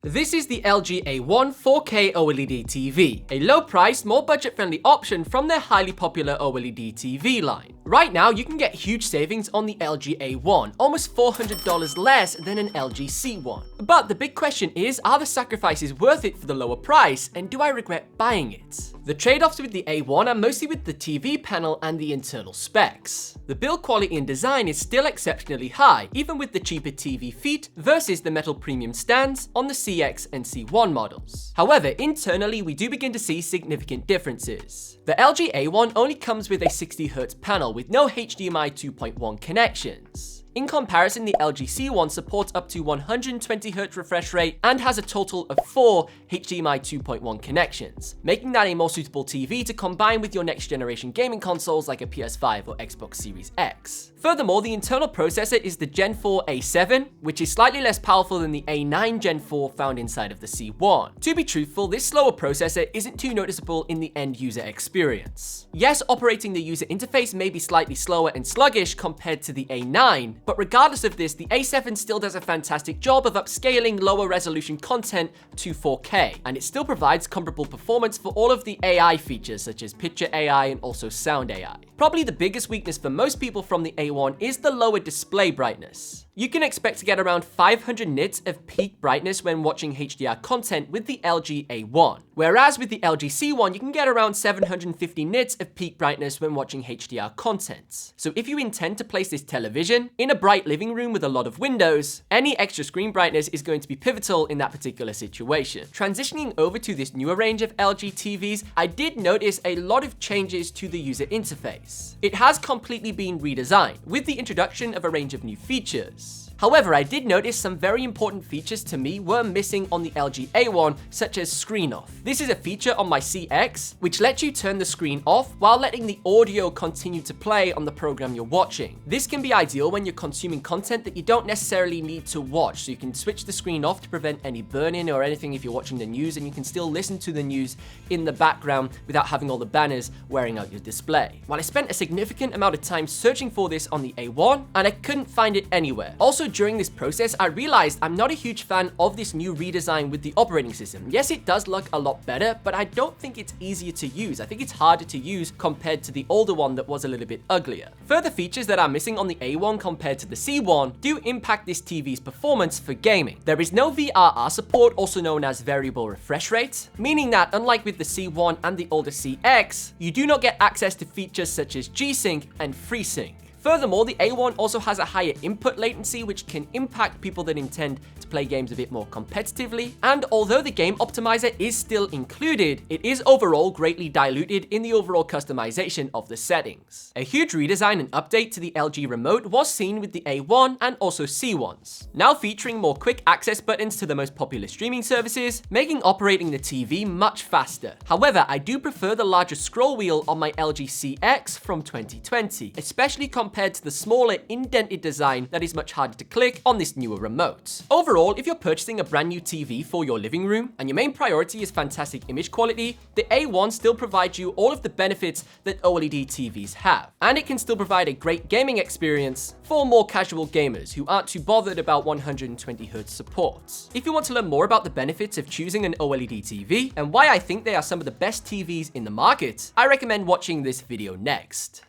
This is the LG A1 4K OLED TV, a low-priced, more budget-friendly option from their highly popular OLED TV line. Right now, you can get huge savings on the LG A1, almost $400 less than an LG C1. But the big question is, are the sacrifices worth it for the lower price, and do I regret buying it? The trade-offs with the A1 are mostly with the TV panel and the internal specs. The build quality and design is still exceptionally high, even with the cheaper TV feet versus the metal premium stands on the CX and C1 models. However, internally, we do begin to see significant differences. The LG A1 only comes with a 60Hz panel with no HDMI 2.1 connections. In comparison, the LG C1 supports up to 120Hz refresh rate and has a total of 4 HDMI 2.1 connections, making that a more suitable TV to combine with your next generation gaming consoles like a PS5 or Xbox Series X. Furthermore, the internal processor is the Gen 4 A7, which is slightly less powerful than the A9 Gen 4 found inside of the C1. To be truthful, this slower processor isn't too noticeable in the end user experience. Yes, operating the user interface may be slightly slower and sluggish compared to the A9, but regardless of this, the A7 still does a fantastic job of upscaling lower resolution content to 4K, and it still provides comparable performance for all of the AI features such as picture AI and also sound AI. Probably the biggest weakness for most people from the A1 is the lower display brightness. You can expect to get around 500 nits of peak brightness when watching HDR content with the LG A1, whereas with the LG C1 you can get around 750 nits of peak brightness when watching HDR content. So if you intend to place this television in a bright living room with a lot of windows, any extra screen brightness is going to be pivotal in that particular situation. Transitioning over to this newer range of LG TVs, I did notice a lot of changes to the user interface. It has completely been redesigned, with the introduction of a range of new features. However, I did notice some very important features to me were missing on the LG A1, such as screen off. This is a feature on my CX, which lets you turn the screen off while letting the audio continue to play on the program you're watching. This can be ideal when you're consuming content that you don't necessarily need to watch, so you can switch the screen off to prevent any burn-in or anything if you're watching the news, and you can still listen to the news in the background without having all the banners wearing out your display. While I spent a significant amount of time searching for this on the A1, and I couldn't find it anywhere. Also, during this process, I realized I'm not a huge fan of this new redesign with the operating system. Yes, it does look a lot better, but I don't think it's easier to use. I think it's harder to use compared to the older one that was a little bit uglier. Further features that are missing on the A1 compared to the C1 do impact this TV's performance for gaming. There is no VRR support, also known as variable refresh rate, meaning that unlike with the C1 and the older CX, you do not get access to features such as G-Sync and FreeSync. Furthermore, the A1 also has a higher input latency, which can impact people that intend to play games a bit more competitively. And although the game optimizer is still included, it is overall greatly diluted in the overall customization of the settings. A huge redesign and update to the LG remote was seen with the A1 and also C1s, now featuring more quick access buttons to the most popular streaming services, making operating the TV much faster. However, I do prefer the larger scroll wheel on my LG CX from 2020, especially compared to the smaller indented design that is much harder to click on this newer remote. Overall, if you're purchasing a brand new TV for your living room and your main priority is fantastic image quality, the A1 still provides you all of the benefits that OLED TVs have. And it can still provide a great gaming experience for more casual gamers who aren't too bothered about 120Hz support. If you want to learn more about the benefits of choosing an OLED TV and why I think they are some of the best TVs in the market, I recommend watching this video next.